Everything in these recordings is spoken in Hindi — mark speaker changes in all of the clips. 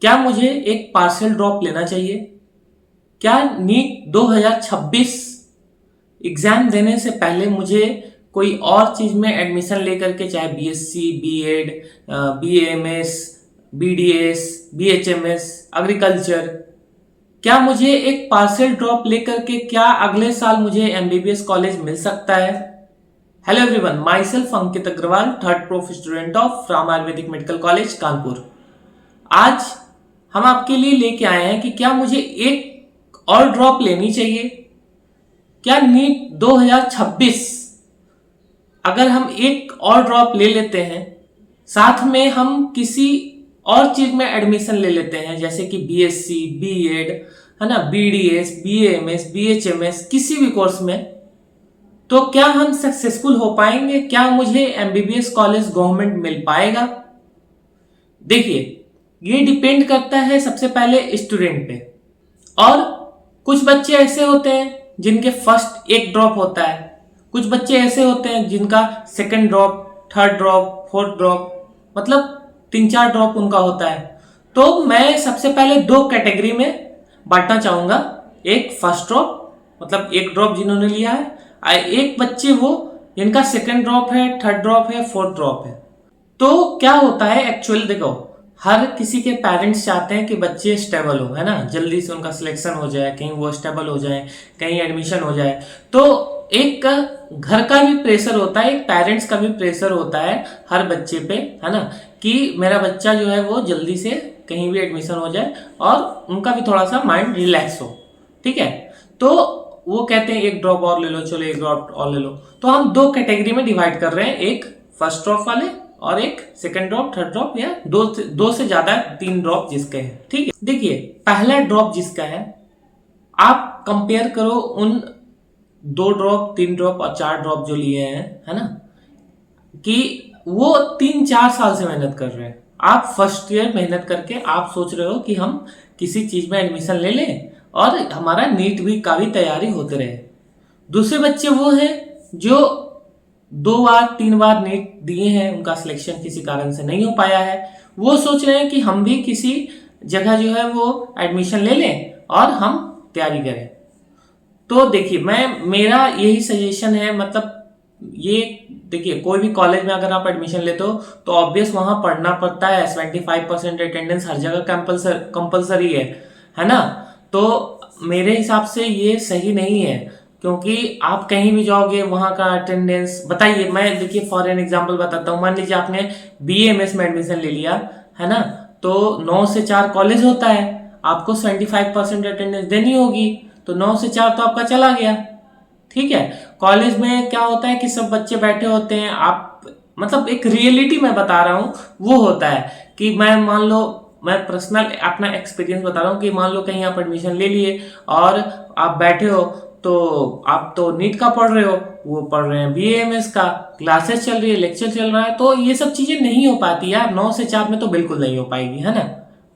Speaker 1: क्या मुझे एक पार्शियल ड्रॉप लेना चाहिए? क्या नीट 2026 एग्जाम देने से पहले मुझे कोई और चीज में एडमिशन लेकर के, चाहे BSc, BEd, BMS, BDS, BHMS, agriculture, क्या मुझे एक पार्शियल ड्रॉप लेकर के क्या अगले साल मुझे एमबीबीएस कॉलेज मिल सकता है? Hello everyone, my self Ankit Agarwal, third prof student of Ram ayurvedic medical college Kanpur. आज हम आपके लिए लेके आए हैं कि क्या मुझे एक और ड्रॉप लेनी चाहिए? क्या नीट 2026 अगर हम एक और ड्रॉप ले लेते हैं, साथ में हम किसी और चीज में एडमिशन ले लेते हैं, जैसे कि बीएससी, बीएड, है ना, बीडीएस, बीएमएस, बीएचएमएस, किसी भी कोर्स में, तो क्या हम सक्सेसफुल हो पाएंगे? क्या मुझे एमबीबीएस कॉलेज गवर्नमेंट मिल पाएगा? देखिए, ये डिपेंड करता है सबसे पहले स्टूडेंट पे। और कुछ बच्चे ऐसे होते हैं जिनके फर्स्ट एक ड्रॉप होता है, कुछ बच्चे ऐसे होते हैं जिनका second drop, third drop, fourth drop, मतलब 3-4 ड्रॉप उनका होता है। तो मैं सबसे पहले दो कैटेगरी में बांटना चाहूंगा। एक फर्स्ट ड्रॉप, मतलब एक ड्रॉप जिन्होंने लिया है, एक बच्चे वो जिनका सेकंड ड्रॉप है, थर्ड ड्रॉप है, फोर्थ ड्रॉप है। तो क्या होता है एक्चुअली, देखो, हर किसी के पेरेंट्स चाहते हैं कि बच्चे स्टेबल हो, है ना, जल्दी से उनका सिलेक्शन हो जाए, कहीं वो स्टेबल हो जाए, कहीं एडमिशन हो जाए। तो एक घर का भी प्रेशर होता है, एक पेरेंट्स का भी प्रेशर होता है हर बच्चे पे, है ना, कि मेरा बच्चा जो है वो जल्दी से कहीं भी एडमिशन हो जाए और उनका भी थोड़ा सा माइंड रिलैक्स हो। ठीक है, तो वो कहते हैं एक ड्रॉप और ले लो, चलो एक ड्रॉप और ले लो। तो हम दो कैटेगरी में डिवाइड कर रहे हैं, एक फर्स्ट ड्रॉप वाले और एक सेकंड ड्रॉप, थर्ड ड्रॉप, या दो से ज्यादा 3 ड्रॉप जिसके हैं। ठीक है, देखिए, पहला ड्रॉप जिसका है, आप कंपेयर करो उन 2 ड्रॉप, 3 ड्रॉप और 4 ड्रॉप जो लिए हैं, है ना, कि वो 3-4 साल से मेहनत कर रहे हैं। आप फर्स्ट ईयर मेहनत करके आप सोच रहे हो कि हम किसी चीज में एडमिशन ले लें और हमारा नीट भी का भी तैयारी होते रहे। दूसरे बच्चे वो हैं जो 2 बार 3 बार नीट दिए हैं, उनका सिलेक्शन किसी कारण से नहीं हो पाया है, वो सोच रहे हैं कि हम भी किसी जगह जो है वो एडमिशन ले लें और हम तैयारी करें। तो देखिए, मेरा यही सजेशन है, मतलब ये देखिए, कोई भी कॉलेज में अगर आप एडमिशन लेते हो तो ऑब्वियस वहां पढ़ना पड़ता है। 75% अटेंडेंस हर जगह कंपलसरी है ना। तो मेरे हिसाब से ये सही नहीं है, क्योंकि आप कहीं भी जाओगे वहां का अटेंडेंस बताइए। मैं देखिए फॉर एन एग्जांपल बताता हूँ, मान लीजिए आपने बीएमएस में एडमिशन ले लिया, है ना, तो 9 से 4 कॉलेज होता है, आपको 75% अटेंडेंस देनी होगी, तो 9 से 4 तो आपका चला गया। ठीक है, कॉलेज में क्या होता है कि सब बच्चे बैठे होते हैं, आप मतलब एक रियलिटी मैं बता रहा हूँ वो होता है कि मैं पर्सनल अपना एक्सपीरियंस बता रहा हूँ कि मान लो कहीं आप एडमिशन ले लिए और आप बैठे हो, तो आप तो नीट का पढ़ रहे हो, वो पढ़ रहे हैं बीएमएस का, क्लासेस चल रही है, लेक्चर चल रहा है, तो ये सब चीजें नहीं हो पाती यार। 9 से 4 में तो बिल्कुल नहीं हो पाएगी, है ना।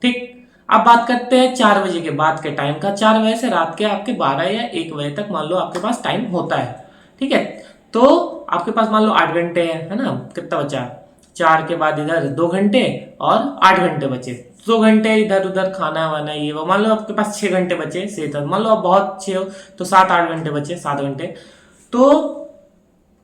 Speaker 1: ठीक, अब बात करते हैं 4 बजे के बाद के टाइम का। 4 बजे से रात के आपके 12 या 1 बजे तक मान लो आपके पास टाइम होता है। ठीक है, तो आपके पास मान लो 8 घंटे है ना, कितना बचा, 4 के बाद इधर 2 घंटे और 8 घंटे बचे। 2 घंटे इधर उधर खाना वाना ये वो, मान लो आपके पास 6 घंटे बचे से इधर, मान लो आप बहुत अच्छे हो तो 7-8 घंटे बचे, 7 घंटे। तो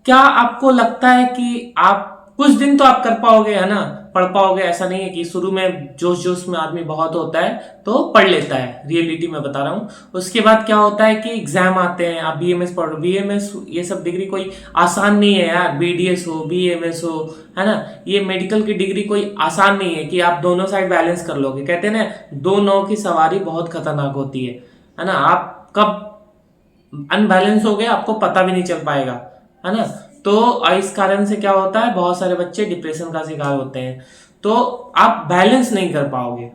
Speaker 1: क्या आपको लगता है कि आप कुछ दिन तो आप कर पाओगे, है ना, पढ़ पाओगे? ऐसा नहीं है कि शुरू में जोश जोश में आदमी बहुत होता है तो पढ़ लेता है, रियलिटी में बता रहा हूँ। उसके बाद क्या होता है कि एग्जाम आते हैं, आप बीएमएस पढ़ रहे हो, बीएमएस ये सब डिग्री कोई आसान नहीं है यार, बीडीएस हो, बीएमएस हो, है ना, ये मेडिकल की डिग्री कोई आसान नहीं है कि आप दोनों साइड बैलेंस कर लोगे। कहते हैं ना, 2 नाव की सवारी बहुत खतरनाक होती है ना, आप कब अनबैलेंस हो गए आपको पता भी नहीं चल पाएगा, है ना। तो इस कारण से क्या होता है, बहुत सारे बच्चे डिप्रेशन का शिकार होते हैं। तो आप बैलेंस नहीं कर पाओगे,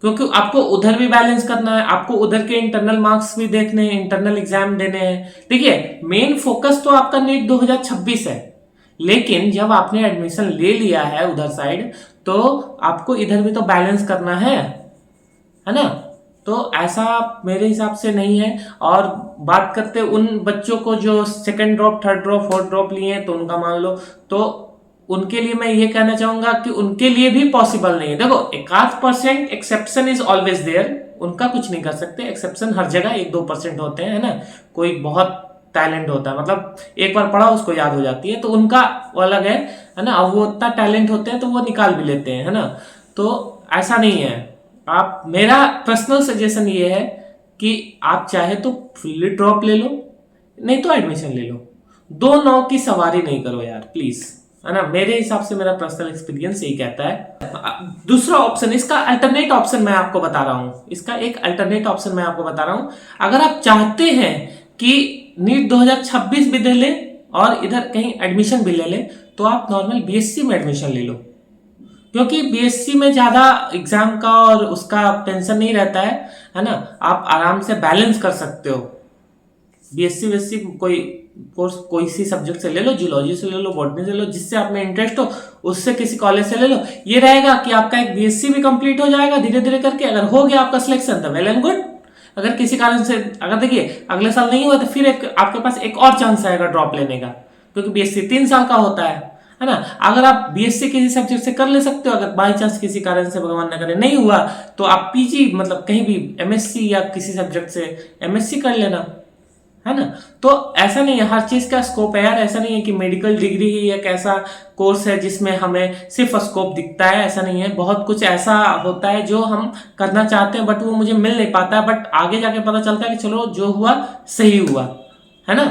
Speaker 1: क्योंकि आपको उधर भी बैलेंस करना है, आपको उधर के इंटरनल मार्क्स भी देखने हैं, इंटरनल एग्जाम देने हैं। देखिए, मेन फोकस तो आपका नीट 2026 है, लेकिन जब आपने एडमिशन ले लिया है उधर साइड, तो आपको इधर भी तो बैलेंस करना है ना। तो ऐसा मेरे हिसाब से नहीं है। और बात करते उन बच्चों को जो second drop, third drop, fourth drop लिए हैं, तो उनका मान लो तो उनके लिए मैं ये कहना चाहूंगा कि उनके लिए भी पॉसिबल नहीं है। देखो 1% एक्सेप्शन इज ऑलवेज देयर, उनका कुछ नहीं कर सकते, एक्सेप्शन हर जगह 1-2% होते हैं, है ना। कोई बहुत टैलेंट होता है, मतलब एक बार पढ़ा उसको याद हो जाती है, तो उनका वो अलग है ना। अब वो इतना टैलेंट होते हैं तो वो निकाल भी लेते हैं, है ना। तो ऐसा नहीं है। आप, मेरा पर्सनल सजेशन ये है कि आप चाहे तो फुल्ली ड्रॉप ले लो, नहीं तो एडमिशन ले लो। दो नाव की सवारी नहीं करो यार प्लीज, है ना। मेरे हिसाब से मेरा पर्सनल एक्सपीरियंस यही कहता है। दूसरा ऑप्शन, इसका अल्टरनेट ऑप्शन मैं आपको बता रहा हूं, इसका एक अल्टरनेट ऑप्शन मैं आपको बता रहा हूं। अगर आप चाहते हैं कि नीट 2026 भी दे ले और इधर कहीं एडमिशन भी ले ले, तो आप नॉर्मल बीएससी में एडमिशन ले लो, क्योंकि बीएससी में ज्यादा एग्जाम का और उसका टेंशन नहीं रहता है ना। आप आराम से बैलेंस कर सकते हो। बीएससी वेस्सी कोई कोर्स कोई सी सब्जेक्ट से ले लो, जूलॉजी से ले लो, बॉटनी से ले लो, जिससे आप में इंटरेस्ट हो उससे किसी कॉलेज से ले लो। ये रहेगा कि आपका एक बीएससी भी कंप्लीट हो जाएगा धीरे धीरे करके। अगर हो गया आपका सिलेक्शन तो वेल एंड गुड। अगर किसी कारण से, अगर देखिए अगले साल नहीं हुआ तो फिर आपके पास एक और चांस आएगा ड्रॉप लेने का, क्योंकि बीएससी 3 साल का होता है ना। अगर आप बीएससी किसी सब्जेक्ट से कर ले सकते हो, अगर बाई चांस किसी कारण से भगवान न करे नहीं हुआ, तो आप पीजी मतलब कहीं भी एमएससी या किसी सब्जेक्ट से एमएससी कर लेना, है ना। तो ऐसा नहीं है, हर चीज का स्कोप है यार। ऐसा नहीं है कि मेडिकल डिग्री ही एक ऐसा कोर्स है जिसमें हमें सिर्फ स्कोप दिखता है, ऐसा नहीं है। बहुत कुछ ऐसा होता है जो हम करना चाहते हैं बट वो मुझे मिल नहीं पाता है, बट आगे जाके पता चलता है कि चलो जो हुआ सही हुआ, है ना।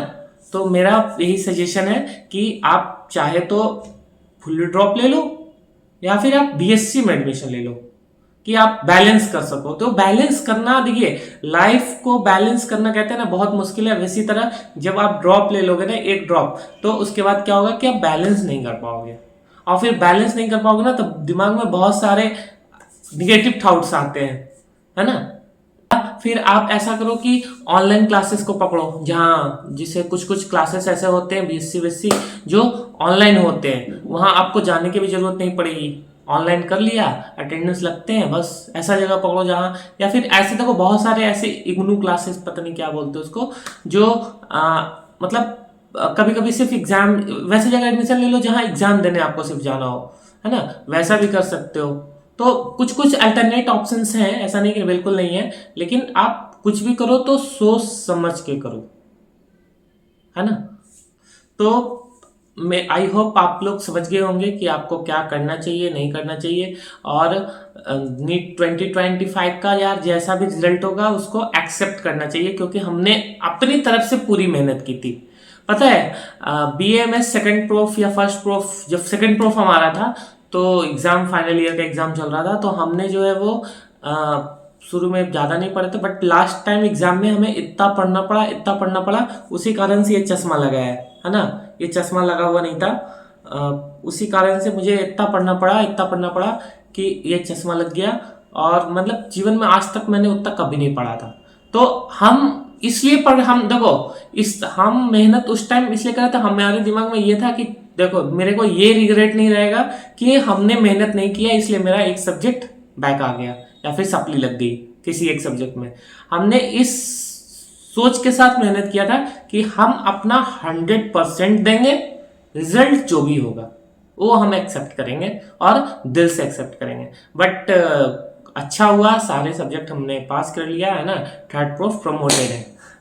Speaker 1: तो मेरा यही सजेशन है कि आप चाहे तो फुल ड्रॉप ले लो या फिर आप बीएससी में एडमिशन ले लो, कि आप बैलेंस कर सको। तो बैलेंस करना, देखिए लाइफ को बैलेंस करना कहते हैं ना, बहुत मुश्किल है। वैसी तरह जब आप ड्रॉप ले लोगे ना, एक ड्रॉप, तो उसके बाद क्या होगा कि आप बैलेंस नहीं कर पाओगे, और फिर बैलेंस नहीं कर पाओगे ना तो दिमाग में बहुत सारे निगेटिव थॉट्स आते हैं, है ना। फिर आप ऐसा करो कि ऑनलाइन क्लासेस को पकड़ो, जहाँ जिसे कुछ कुछ क्लासेस ऐसे होते हैं बीएससी वेस्सी जो ऑनलाइन होते हैं, वहां आपको जाने की भी जरूरत नहीं पड़ेगी। ऑनलाइन कर लिया, अटेंडेंस लगते हैं, बस ऐसा जगह पकड़ो जहाँ, या फिर ऐसे देखो बहुत सारे ऐसे इग्नू क्लासेस, पता नहीं क्या बोलते हैं उसको, जो मतलब कभी कभी सिर्फ एग्जाम, वैसे जगह एडमिशन ले लो जहाँ एग्जाम देने आपको सिर्फ जाना हो, है ना। वैसा भी कर सकते हो। तो कुछ कुछ अल्टरनेट ऑप्शंस हैं, ऐसा नहीं कि बिल्कुल नहीं है, लेकिन आप कुछ भी करो तो सोच समझ के करो, है ना। तो मैं आई होप आप लोग समझ गए होंगे कि आपको क्या करना चाहिए, नहीं करना चाहिए। और नीट 2025 का यार जैसा भी रिजल्ट होगा उसको एक्सेप्ट करना चाहिए, क्योंकि हमने अपनी तरफ से पूरी मेहनत की थी। पता है बीएमएस सेकंड प्रूफ या फर्स्ट प्रूफ, जब सेकंड प्रूफ हमारा था तो एग्जाम, फाइनल ईयर का एग्जाम चल रहा था, तो हमने जो है वो शुरू में ज़्यादा नहीं पढ़े थे, बट लास्ट टाइम एग्जाम में हमें इतना पढ़ना पड़ा, इतना पढ़ना पड़ा, उसी कारण से ये चश्मा लगाया है ना। ये चश्मा लगा हुआ नहीं था, उसी कारण से मुझे इतना पढ़ना पड़ा, इतना पढ़ना पड़ा कि ये चश्मा लग गया। और मतलब जीवन में आज तक मैंने उतना कभी नहीं पढ़ा था। तो हम इसलिए पढ़, हम देखो हम मेहनत उस टाइम इसलिए कर रहे थे, हमारे दिमाग में ये था कि देखो मेरे को ये रिग्रेट नहीं रहेगा कि हमने मेहनत नहीं किया इसलिए मेरा एक सब्जेक्ट बैक आ गया या फिर सप्ली लग गई किसी एक सब्जेक्ट में। हमने इस सोच के साथ मेहनत किया था कि हम अपना 100% देंगे, रिजल्ट जो भी होगा वो हम एक्सेप्ट करेंगे और दिल से एक्सेप्ट करेंगे। बट अच्छा हुआ, सारे सब्जेक्ट हमने पास कर लिया, है ना। थर्ड प्रूफ प्रमोटेड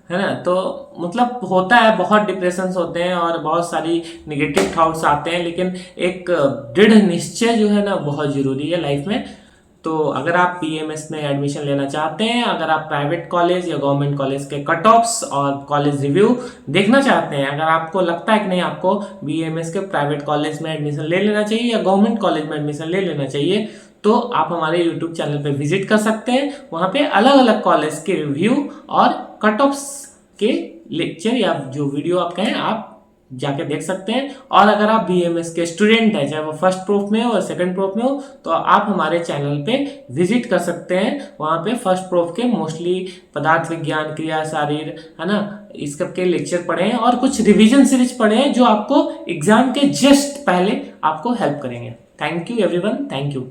Speaker 1: है ना। तो मतलब होता है, बहुत डिप्रेशंस होते हैं और बहुत सारी निगेटिव थॉट्स आते हैं, लेकिन एक दृढ़ निश्चय जो है ना बहुत जरूरी है लाइफ में। तो अगर आप बीएमएस में एडमिशन लेना चाहते हैं, अगर आप प्राइवेट कॉलेज या गवर्नमेंट कॉलेज के कट ऑफ्स और कॉलेज रिव्यू देखना चाहते हैं, अगर आपको लगता है कि नहीं आपको बीएमएस के प्राइवेट कॉलेज में एडमिशन ले लेना चाहिए या गवर्नमेंट कॉलेज में एडमिशन ले लेना चाहिए, तो आप हमारे यूट्यूब चैनल पे विजिट कर सकते हैं। वहाँ पे अलग अलग कॉलेज के रिव्यू और कट ऑफ्स के लेक्चर या जो वीडियो आप कहें आप जाके देख सकते हैं। और अगर आप बीएमएस के स्टूडेंट हैं, चाहे वो फर्स्ट प्रूफ में हो और सेकंड प्रूफ में हो, तो आप हमारे चैनल पे विजिट कर सकते हैं। वहाँ पे फर्स्ट प्रूफ के मोस्टली पदार्थ विज्ञान, क्रिया, शारीर, है ना, इस सब के लेक्चर पढ़े हैं और कुछ रिवीजन सीरीज पढ़े हैं जो आपको एग्जाम के जस्ट पहले आपको हेल्प करेंगे। Thank you everyone, thank you.